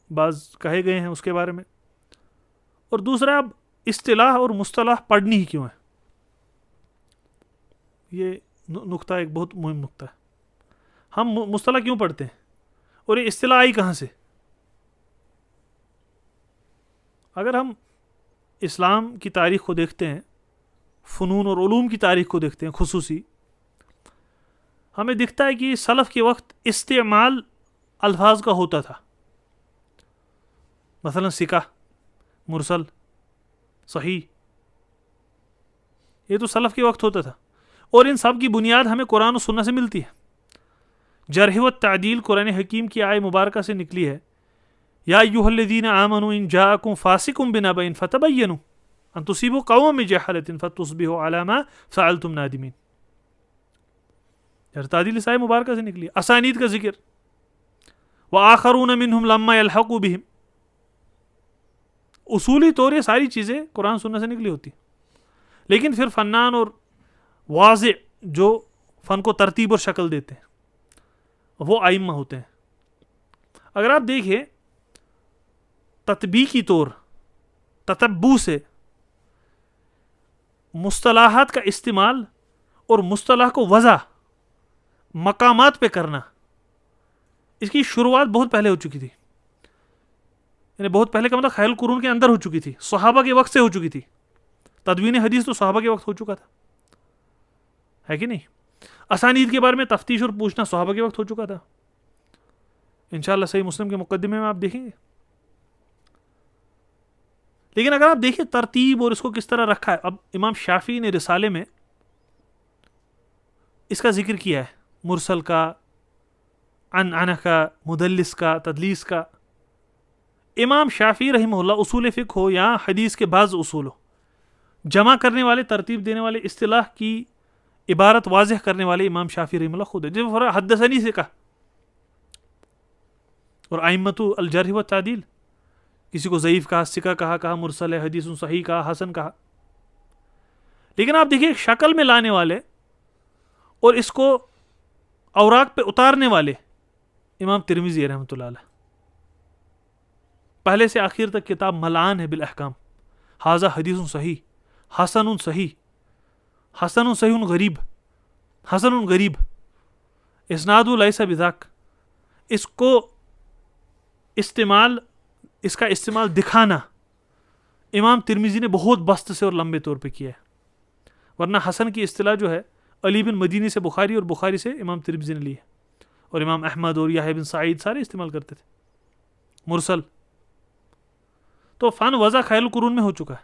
Speaker 2: بعض کہے گئے ہیں اس کے بارے میں. اور دوسرا، اب اصطلاح اور مصطلح پڑھنی ہی کیوں ہے؟ یہ نقطہ ایک بہت مہم نقطہ ہے. ہم مصطلح کیوں پڑھتے ہیں اور یہ اصطلاح آئی کہاں سے؟ اگر ہم اسلام کی تاریخ کو دیکھتے ہیں، فنون اور علوم کی تاریخ کو دیکھتے ہیں خصوصی، ہمیں دکھتا ہے کہ سلف کے وقت استعمال الفاظ کا ہوتا تھا. مثلا سکہ، مرسل، صحیح، یہ تو سلف کے وقت ہوتا تھا. اور ان سب کی بنیاد ہمیں قرآن و سنہ سے ملتی ہے. جرح و تعدیل قرآن حکیم کی آیہ مبارکہ سے نکلی ہے. یا ایھا الذین آمنوا ان جاءکم فاسق بنبأ فتبینوا ان تصیبوا قوما بجہالۃ فتصبحوا علی ما فعلتم نادمین. جرح تعدیل اس آیہ مبارکہ سے نکلی. اسانید کا ذکر وآخرون منہم لما یلحقوا بہم. اصولی طور یہ ساری چیزیں قرآن سننے سے نکلی ہوتی, لیکن پھر فنان اور واضح جو فن کو ترتیب اور شکل دیتے ہیں وہ ائمہ ہوتے ہیں. اگر آپ دیکھیں تطبیقی طور تتبع سے مصطلحات کا استعمال اور مصطلح کو وضع مقامات پہ کرنا, اس کی شروعات بہت پہلے ہو چکی تھی. یعنی بہت پہلے کا مطلب خیل قرون کے اندر ہو چکی تھی, صحابہ کے وقت سے ہو چکی تھی. تدوین حدیث تو صحابہ کے وقت ہو چکا تھا, ہے کہ نہیں؟ اسانید کے بارے میں تفتیش اور پوچھنا صحابہ کے وقت ہو چکا تھا. انشاءاللہ صحیح مسلم کے مقدمے میں آپ دیکھیں گے. لیکن اگر آپ دیکھیں ترتیب اور اس کو کس طرح رکھا ہے, اب امام شافعی نے رسالے میں اس کا ذکر کیا ہے, مرسل کا, عنعنہ کا, مدلس کا, تدلیس کا. امام شافعی رحمہ اللہ اصول فقہ ہو یا حدیث کے بعض اصول ہو, جمع کرنے والے, ترتیب دینے والے, اصطلاح کی عبارت واضح کرنے والے امام شافعی رحمہ اللہ خود ہے. جب حدثنی سے کہا, اور ائمۃ الجرح و تعدیل, کسی کو ضعیف کہا, ثقہ کہا مرسل ہے, حدیث صحیح کہا, حسن کہا. لیکن آپ دیکھیے شکل میں لانے والے اور اس کو اوراق پہ اتارنے والے امام ترمذی رحمۃ اللہ علیہ. پہلے سے آخر تک کتاب ملعان ہے بالاحکام. ھذا حدیث صحیح, حسن صحیح, حسن صحیح غریب, حسن غریب, اسناد لیس بذاک. اس کو استعمال, اس کا استعمال دکھانا امام ترمذی نے بہت بسط سے اور لمبے طور پہ کیا ہے. ورنہ حسن کی اصطلاح جو ہے علی بن مدینی سے بخاری اور بخاری سے امام ترمذی نے لی ہے, اور امام احمد اور یحییٰ بن سعید سارے استعمال کرتے تھے. مرسل تو فن وضع خیل القرون میں ہو چکا ہے.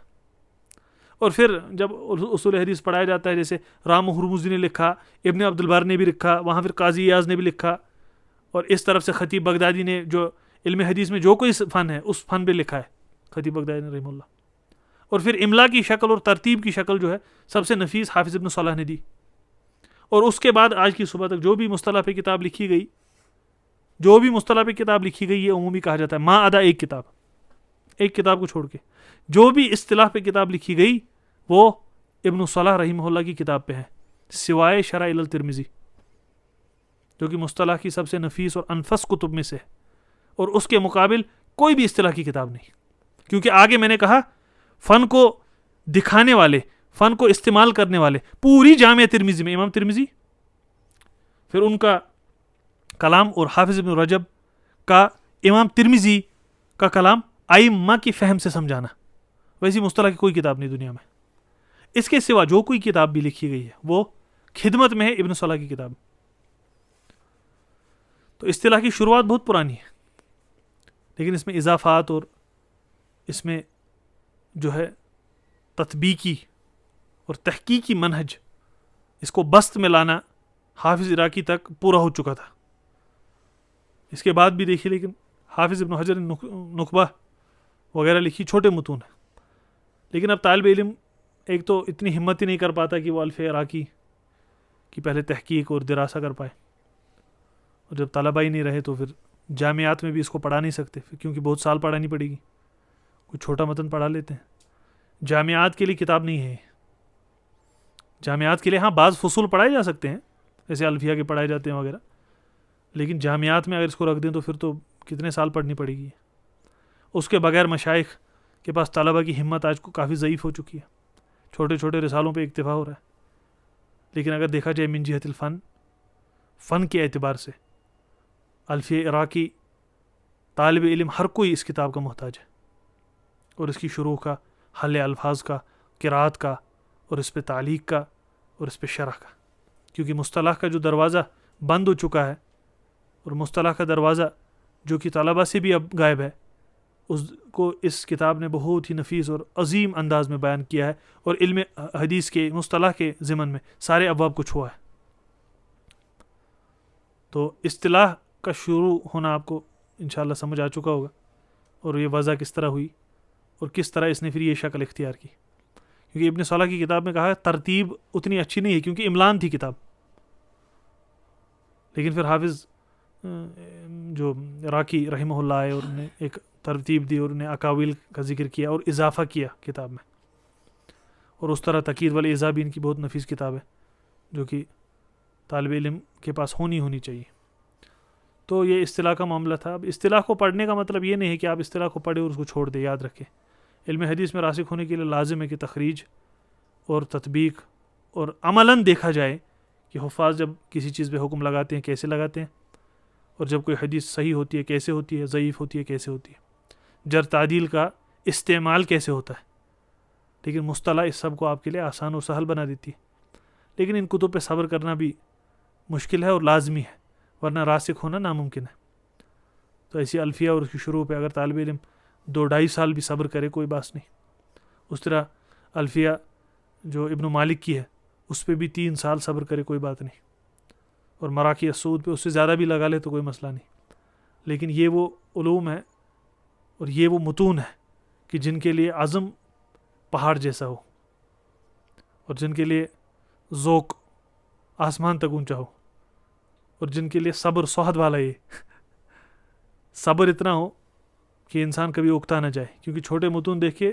Speaker 2: اور پھر جب اصول حدیث پڑھایا جاتا ہے, جیسے رام ہرمزی نے لکھا, ابن عبد البر نے بھی لکھا, وہاں پھر قاضی ایاز نے بھی لکھا, اور اس طرف سے خطیب بغدادی نے جو علم حدیث میں جو کوئی فن ہے اس فن پہ لکھا ہے, خطیب بغدادی نے رحمہ اللہ. اور پھر املا کی شکل اور ترتیب کی شکل جو ہے سب سے نفیس حافظ ابن صلاح نے دی. اور اس کے بعد آج کی صبح تک جو بھی مصطلح پہ کتاب لکھی گئی, جو بھی مصطلح پہ کتاب لکھی گئی, یہ عمومی کہا جاتا ہے ما عدا ایک کتاب, ایک کتاب کو چھوڑ کے جو بھی اصطلاح پہ کتاب لکھی گئی وہ ابن صلاح رحمہ اللہ کی کتاب پہ ہے, سوائے شرح الترمذی جو کہ مصطلح کی سب سے نفیس اور انفس کتب میں سے ہے, اور اس کے مقابل کوئی بھی اصطلاح کی کتاب نہیں. کیونکہ آگے میں نے کہا فن کو دکھانے والے, فن کو استعمال کرنے والے پوری جامعہ ترمذی میں امام ترمذی, پھر ان کا کلام, اور حافظ ابن رجب کا امام ترمذی کا کلام ائمہ کی فہم سے سمجھانا. ویسی مصطلح کی کوئی کتاب نہیں دنیا میں. اس کے سوا جو کوئی کتاب بھی لکھی گئی ہے وہ خدمت میں ہے ابن صلاح کی کتاب. تو اصطلاح کی شروعات بہت پرانی ہے, لیکن اس میں اضافات اور اس میں جو ہے تطبیقی اور تحقیقی منہج, اس کو بسط میں لانا حافظ عراقی تک پورا ہو چکا تھا. اس کے بعد بھی دیکھیے, لیکن حافظ ابن حجر نخبہ وغیرہ لکھی, چھوٹے متون ہیں. لیکن اب طالب علم ایک تو اتنی ہمت ہی نہیں کر پاتا کہ وہ الف عراقی کی پہلے تحقیق اور دراسہ کر پائے, اور جب طلبہ ہی نہیں رہے تو پھر جامعات میں بھی اس کو پڑھا نہیں سکتے, کیونکہ بہت سال پڑھانی پڑے گی. کوئی چھوٹا متن پڑھا لیتے ہیں. جامعات کے لیے کتاب نہیں ہے. جامعات کے لیے ہاں بعض فصول پڑھائے جا سکتے ہیں, جیسے الفیہ کے پڑھائے جاتے ہیں وغیرہ, لیکن جامعات میں اگر اس کو رکھ دیں تو پھر تو کتنے سال پڑھنی پڑے گی. اس کے بغیر مشائخ کے پاس طلبہ کی ہمت آج کو کافی ضعیف ہو چکی ہے, چھوٹے چھوٹے رسالوں پہ اکتفا ہو رہا ہے. لیکن اگر دیکھا جائے من جہت الفن, فن کے اعتبار سے الفیہ عراقی طالب علم ہر کوئی اس کتاب کا محتاج ہے, اور اس کی شروع کا, حل الفاظ کا, قرات کا, اور اس پہ تعلیق کا, اور اس پہ شرح کا. کیونکہ مصطلح کا جو دروازہ بند ہو چکا ہے, اور مصطلح کا دروازہ جو کہ طلبہ سے بھی اب غائب ہے, اس کو اس کتاب نے بہت ہی نفیس اور عظیم انداز میں بیان کیا ہے, اور علم حدیث کے مصطلح کے ضمن میں سارے ابواب کو چھوا ہے. تو اصطلاح کا شروع ہونا آپ کو انشاءاللہ سمجھ آ چکا ہوگا، اور یہ وضع کس طرح ہوئی اور کس طرح اس نے پھر یہ شکل اختیار کی. کیونکہ ابن صلاح کی کتاب میں کہا ہے ترتیب اتنی اچھی نہیں ہے کیونکہ املان تھی کتاب، لیکن پھر حافظ جو عراقی رحمہ اللہ آئے اور انہیں ایک ترتیب دی اور انہیں اکاویل کا ذکر کیا اور اضافہ کیا کتاب میں، اور اس طرح تقید والاضاء بھی ان کی بہت نفیس کتاب ہے جو کہ طالب علم کے پاس ہونی چاہیے. تو یہ اصطلاح کا معاملہ تھا. اب اصطلاح کو پڑھنے کا مطلب یہ نہیں ہے کہ آپ اصطلاح کو پڑھیں اور اس کو چھوڑ دیں. یاد رکھیں علم حدیث میں راسخ ہونے کے لیے لازم ہے کہ تخریج اور تطبیق اور عملاً دیکھا جائے کہ حفاظ جب کسی چیز پہ حکم لگاتے ہیں کیسے لگاتے ہیں، اور جب کوئی حدیث صحیح ہوتی ہے کیسے ہوتی ہے، ضعیف ہوتی ہے کیسے ہوتی ہے، جر تعدیل کا استعمال کیسے ہوتا ہے. لیکن مصطلح اس سب کو آپ کے لیے آسان اور سہل بنا دیتی ہے. لیکن ان کتب پہ صبر کرنا بھی مشکل ہے اور لازمی ہے، ورنہ راسخ ہونا ناممکن ہے. تو ایسی الفیہ اور اس کی شروع پہ اگر طالب علم 2-2.5 سال بھی صبر کرے کوئی بات نہیں. اس طرح الفیہ جو ابن مالک کی ہے اس پہ بھی 3 سال صبر کرے کوئی بات نہیں، اور مراقی السعود پہ اس سے زیادہ بھی لگا لے تو کوئی مسئلہ نہیں. لیکن یہ وہ علوم ہے اور یہ وہ متون ہے کہ جن کے لیے عزم پہاڑ جیسا ہو، اور جن کے لیے ذوق آسمان تک اونچا ہو، اور جن کے لیے صبر صحت والا یہ صبر اتنا ہو کہ انسان کبھی اکتا نہ جائے. کیونکہ چھوٹے متون دیکھ کے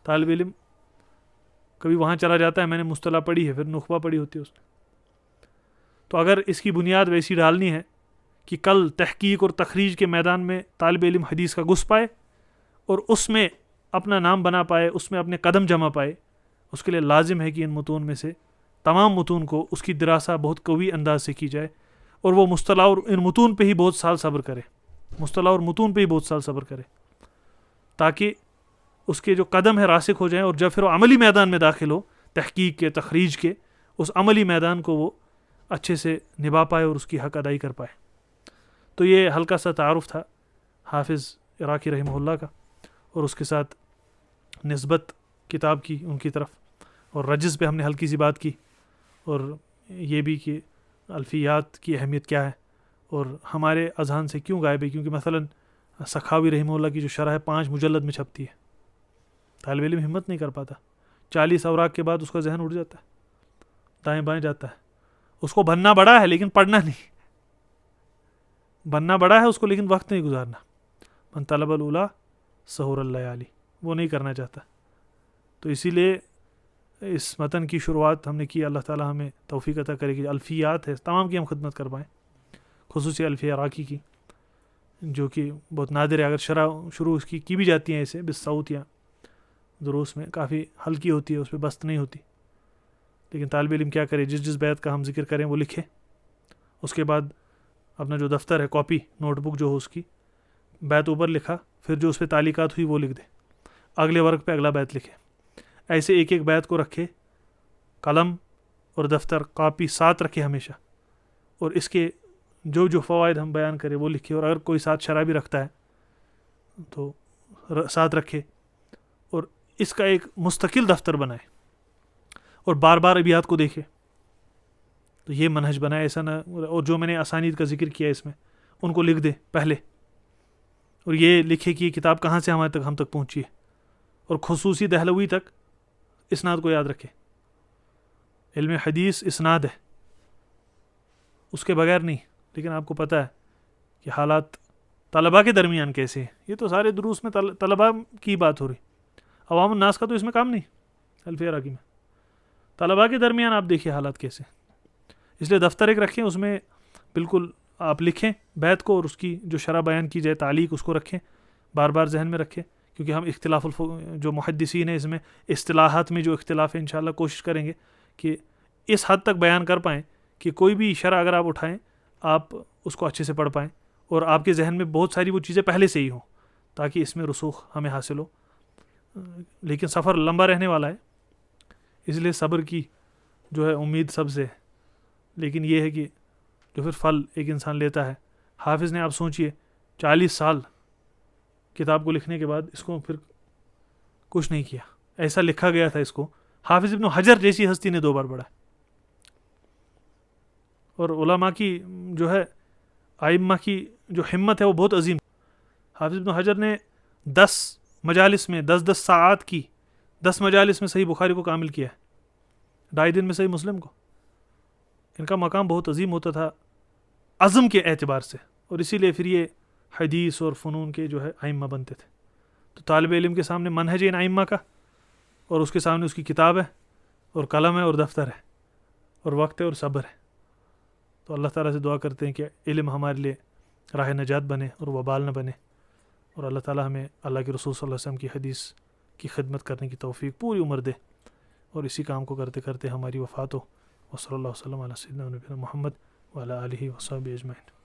Speaker 2: طالب علم کبھی وہاں چلا جاتا ہے، میں نے مصطلح پڑھی ہے، پھر نخبہ پڑھی ہوتی ہے اس نے. تو اگر اس کی بنیاد ویسی ڈالنی ہے کہ کل تحقیق اور تخریج کے میدان میں طالب علم حدیث کا گھس پائے اور اس میں اپنا نام بنا پائے، اس میں اپنے قدم جما پائے، اس کے لیے لازم ہے کہ ان متون میں سے تمام متون کو اس کی دراسہ بہت قوی انداز سے کی جائے، اور وہ مصطلح اور ان متون پہ ہی بہت سال صبر کرے، مصطلح اور متون پہ ہی بہت سال صبر کرے، تاکہ اس کے جو قدم ہے راسخ ہو جائیں، اور جب پھر وہ عملی میدان میں داخل ہو تحقیق کے تخریج کے، اس عملی میدان کو وہ اچھے سے نبھا پائے اور اس کی حق ادائی کر پائے. تو یہ ہلکا سا تعارف تھا حافظ عراقی رحمہ اللہ کا، اور اس کے ساتھ نسبت کتاب کی ان کی طرف، اور رجز پہ ہم نے ہلکی سی بات کی، اور یہ بھی کہ الفیات کی اہمیت کیا ہے اور ہمارے اذہان سے کیوں غائب ہے. کیونکہ مثلا سخاوی رحمہ اللہ کی جو شرح ہے 5 مجلد میں چھپتی ہے، طالب علم ہمت نہیں کر پاتا، 40 اوراق کے بعد اس کا ذہن اٹھ جاتا ہے، دائیں بائیں جاتا ہے. اس کو بننا بڑا ہے لیکن پڑھنا نہیں، بننا بڑا ہے اس کو لیکن وقت نہیں گزارنا. من طلب الاولیٰ سہور اللیالی، وہ نہیں کرنا چاہتا. تو اسی لیے اس متن کی شروعات ہم نے کی. اللہ تعالی ہمیں توفیق عطا کرے کہ الفیات ہے تمام کی ہم خدمت کر پائیں، خصوصی الفیہ عراقی کی جو کہ بہت نادر ہے. اگر شروع اس کی بھی جاتی ہیں ایسے بالصوت یا دروس میں، کافی ہلکی ہوتی ہے، اس پہ بست نہیں ہوتی. لیکن طالب علم کیا کرے، جس بیت کا ہم ذکر کریں وہ لکھے، اس کے بعد اپنا جو دفتر ہے، کاپی نوٹ بک جو ہو اس کی بیت اوپر لکھا، پھر جو اس پہ تعلیقات ہوئی وہ لکھ دے، اگلے ورق پہ اگلا بیت لکھے. ایسے ایک ایک بیت کو رکھے، قلم اور دفتر کاپی ساتھ رکھے ہمیشہ، اور اس کے جو فوائد ہم بیان کریں وہ لکھے. اور اگر کوئی ساتھ شرح بھی رکھتا ہے تو ساتھ رکھے، اور اس کا ایک مستقل دفتر بنائے اور بار بار ابیات کو دیکھے. تو یہ منہج بنائے، ایسا نہ. اور جو میں نے اسانید کا ذکر کیا اس میں ان کو لکھ دے پہلے، اور یہ لکھے کہ یہ کتاب کہاں سے ہم تک پہنچی ہے، اور خصوصی دہلوی تک اسناد کو یاد رکھے. علم حدیث اسناد ہے، اس کے بغیر نہیں. لیکن آپ کو پتہ ہے کہ حالات طلباء کے درمیان کیسے ہیں. یہ تو سارے دروس میں طلباء کی بات ہو رہی، عوام الناس کا تو اس میں کام نہیں. الفیہ عراقی میں طلباء کے درمیان آپ دیکھیے حالات کیسے. اس لیے دفتر ایک رکھیں، اس میں بالکل آپ لکھیں بیت کو، اور اس کی جو شرح بیان کی جائے تعلیق اس کو رکھیں، بار بار ذہن میں رکھیں. کیونکہ ہم اختلاف جو محدثین ہیں اس میں اصطلاحات میں جو اختلاف ہے انشاءاللہ کوشش کریں گے کہ اس حد تک بیان کر پائیں کہ کوئی بھی شرح اگر آپ اٹھائیں آپ اس کو اچھے سے پڑھ پائیں، اور آپ کے ذہن میں بہت ساری وہ چیزیں پہلے سے ہی ہوں تاکہ اس میں رسوخ ہمیں حاصل ہو. لیکن سفر لمبا رہنے والا ہے، اس لیے صبر کی جو ہے امید سب سے ہے. لیکن یہ ہے کہ جو پھر پھل ایک انسان لیتا ہے. حافظ نے آپ سوچئے 40 سال کتاب کو لکھنے کے بعد اس کو پھر کچھ نہیں کیا، ایسا لکھا گیا تھا اس کو. حافظ ابن حجر جیسی ہستی نے 2 بار پڑھا. اور علماء کی جو ہے ائمہ کی جو ہمت ہے وہ بہت عظیم. حافظ ابن حجر نے 10 مجالس میں 10 ساعات کی 10 مجالس میں صحیح بخاری کو کامل کیا ہے, 2.5 دن میں صحیح مسلم کو. ان کا مقام بہت عظیم ہوتا تھا عزم کے اعتبار سے, اور اسی لیے پھر یہ حدیث اور فنون کے جو ہے ائمہ بنتے تھے. تو طالب علم کے سامنے منہج ان ائمہ کا, اور اس کے سامنے اس کی کتاب ہے اور قلم ہے اور دفتر ہے اور وقت ہے اور صبر ہے. تو اللہ تعالیٰ سے دعا کرتے ہیں کہ علم ہمارے لیے راہ نجات بنے اور وبال نہ بنے, اور اللہ تعالیٰ ہمیں اللہ کے رسول صلی اللہ علیہ وسلم کی حدیث کی خدمت کرنے کی توفیق پوری عمر دے, اور اسی کام کو کرتے کرتے ہماری وفات ہو. وصلی اللہ وسلم علی سیدنا و نبینا محمد وعلی آلہ وصحبہ اجمعین.